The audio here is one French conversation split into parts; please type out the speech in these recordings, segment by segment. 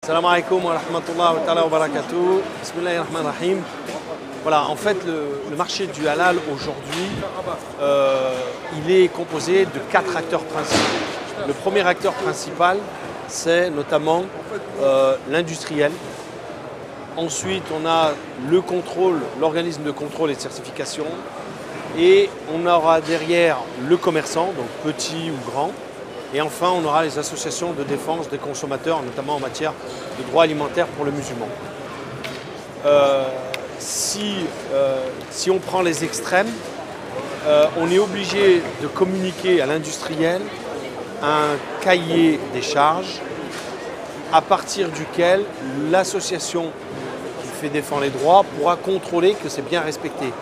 Salam alaikum wa rahmatullahi wa barakatuh. Bismillahirrahmanirrahim. Voilà, en fait, le marché du halal aujourd'hui, il est composé de 4 acteurs principaux. Le premier acteur principal, c'est notamment l'industriel. Ensuite, on a le contrôle, l'organisme de contrôle et de certification. Et on aura derrière le commerçant, donc petit ou grand. Et enfin, on aura les associations de défense des consommateurs, notamment en matière de droit alimentaire pour le musulman. Si on prend les extrêmes, on est obligé de communiquer à l'industriel un cahier des charges à partir duquel l'association qui fait défendre les droits pourra contrôler que c'est bien respecté.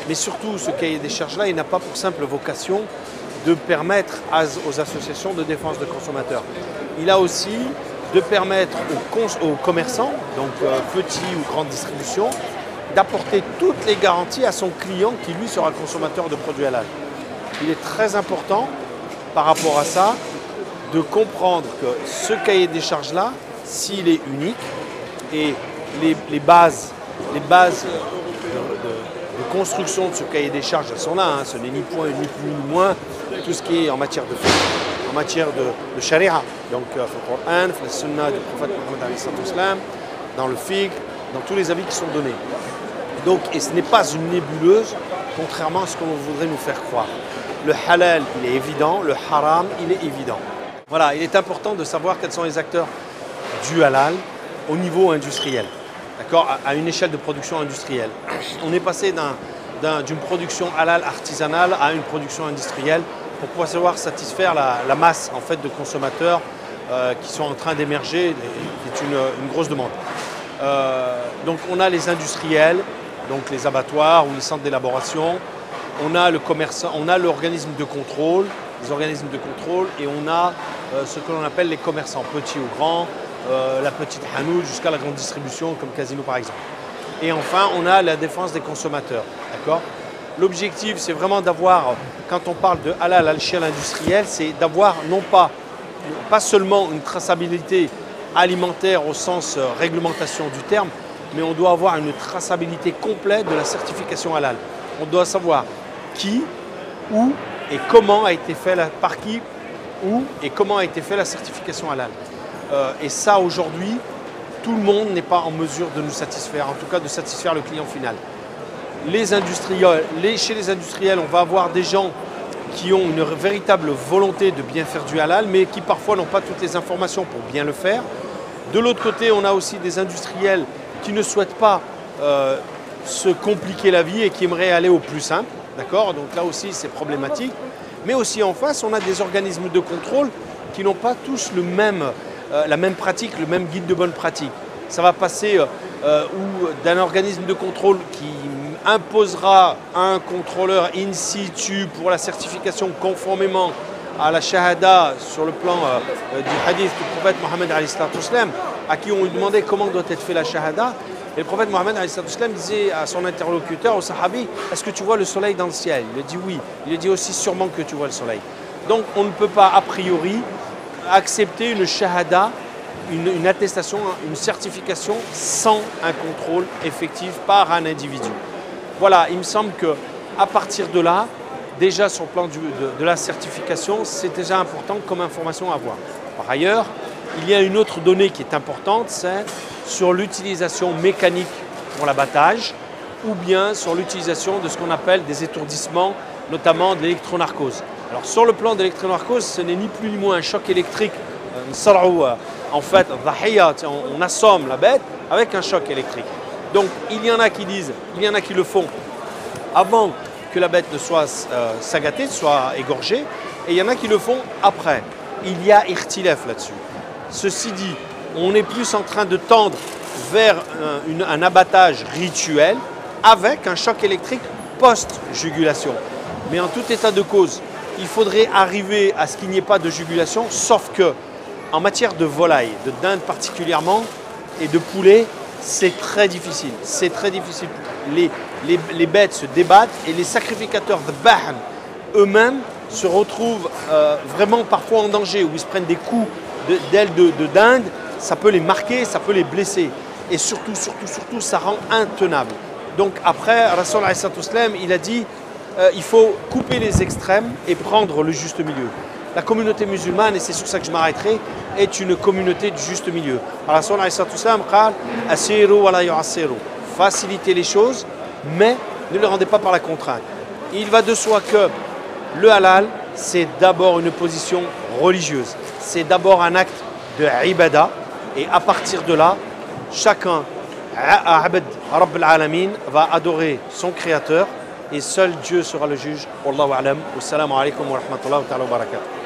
Mais surtout, ce cahier des charges-là, il n'a pas pour simple vocation de permettre aux associations de défense de consommateurs. Il a aussi de permettre aux commerçants, donc petits ou grandes distributions, d'apporter toutes les garanties à son client qui lui sera consommateur de produits halal. Il est très important par rapport à ça de comprendre que ce cahier des charges-là, s'il est unique, et les bases de construction de ce cahier des charges, elles sont là, hein, ce n'est ni point, ni plus, ni moins, tout ce qui est en matière de fiqh, en matière de sharia, donc le Coran, la sunna du prophète Mohammed, dans le fiqh, dans tous les avis qui sont donnés. Donc, et ce n'est pas une nébuleuse, contrairement à ce qu'on voudrait nous faire croire. Le halal, il est évident, le haram, il est évident. Voilà, il est important de savoir quels sont les acteurs du halal au niveau industriel, d'accord, à une échelle de production industrielle. On est passé d'une production halal artisanale à une production industrielle pour pouvoir savoir satisfaire la masse en fait, de consommateurs qui sont en train d'émerger, qui est une grosse demande. Donc on a les industriels, donc les abattoirs ou les centres d'élaboration, on a le commerçant, on a l'organisme de contrôle, les organismes de contrôle, et on a ce que l'on appelle les commerçants, petits ou grands, la petite hanout jusqu'à la grande distribution comme Casino par exemple. Et enfin, on a la défense des consommateurs, d'accord ? L'objectif, c'est vraiment d'avoir, quand on parle de halal à l'échelle industrielle, c'est d'avoir non pas seulement une traçabilité alimentaire au sens réglementation du terme, mais on doit avoir une traçabilité complète de la certification halal. On doit savoir qui, où et comment a été fait, par qui, où et comment a été fait la certification halal. Et ça, aujourd'hui, tout le monde n'est pas en mesure de nous satisfaire, en tout cas de satisfaire le client final. Chez les industriels, on va avoir des gens qui ont une véritable volonté de bien faire du halal, mais qui parfois n'ont pas toutes les informations pour bien le faire. De l'autre côté, on a aussi des industriels qui ne souhaitent pas se compliquer la vie et qui aimeraient aller au plus simple. D'accord ? Donc là aussi, c'est problématique. Mais aussi en face, on a des organismes de contrôle qui n'ont pas tous la même pratique, le même guide de bonne pratique. Ça va passer d'un organisme de contrôle qui imposera un contrôleur in situ pour la certification conformément à la shahada sur le plan du hadith du prophète Mohammed à qui on lui demandait comment doit être fait la shahada. Et le prophète Mohammed disait à son interlocuteur, au sahabi, est-ce que tu vois le soleil dans le ciel? Il a dit oui. Il a dit aussi sûrement que tu vois le soleil. Donc on ne peut pas a priori accepter une shahada, une attestation, une certification sans un contrôle effectif par un individu. Voilà, il me semble qu'à partir de là, déjà sur le plan de la certification, c'est déjà important comme information à avoir. Par ailleurs, il y a une autre donnée qui est importante, c'est sur l'utilisation mécanique pour l'abattage ou bien sur l'utilisation de ce qu'on appelle des étourdissements, notamment de l'électronarcose. Alors sur le plan de l'électronarcose, ce n'est ni plus ni moins un choc électrique, en fait, on assomme la bête avec un choc électrique. Donc il y en a qui disent, il y en a qui le font avant que la bête ne soit sagatée, soit égorgée, et il y en a qui le font après. Il y a irtilef là-dessus. Ceci dit, on est plus en train de tendre vers un abattage rituel avec un choc électrique post-jugulation. Mais en tout état de cause, il faudrait arriver à ce qu'il n'y ait pas de jugulation, sauf que en matière de volaille, de dinde particulièrement, et de poulet, c'est très difficile. C'est très difficile. Les bêtes se débattent et les sacrificateurs de Bahan eux-mêmes se retrouvent vraiment parfois en danger, où ils se prennent des coups d'ailes de dinde ça peut les marquer, ça peut les blesser. Et surtout, ça rend intenable. Donc après, Rasul alayhi salam, il a dit il faut couper les extrêmes et prendre le juste milieu. La communauté musulmane, et c'est sur ça que je m'arrêterai, est une communauté du juste milieu. Rasul alayhi salam قال asiru wa la yu'assiru. Facilitez les choses, mais ne les rendez pas par la contrainte. Il va de soi que le halal, c'est d'abord une position religieuse. C'est d'abord un acte de ibadah. Et à partir de là, chacun, Abd Rabb al-Alamin, va adorer son créateur et seul Dieu sera le juge. Wallahu a'lam. Wassalamu alaikum wa rahmatullahi wa barakatuh.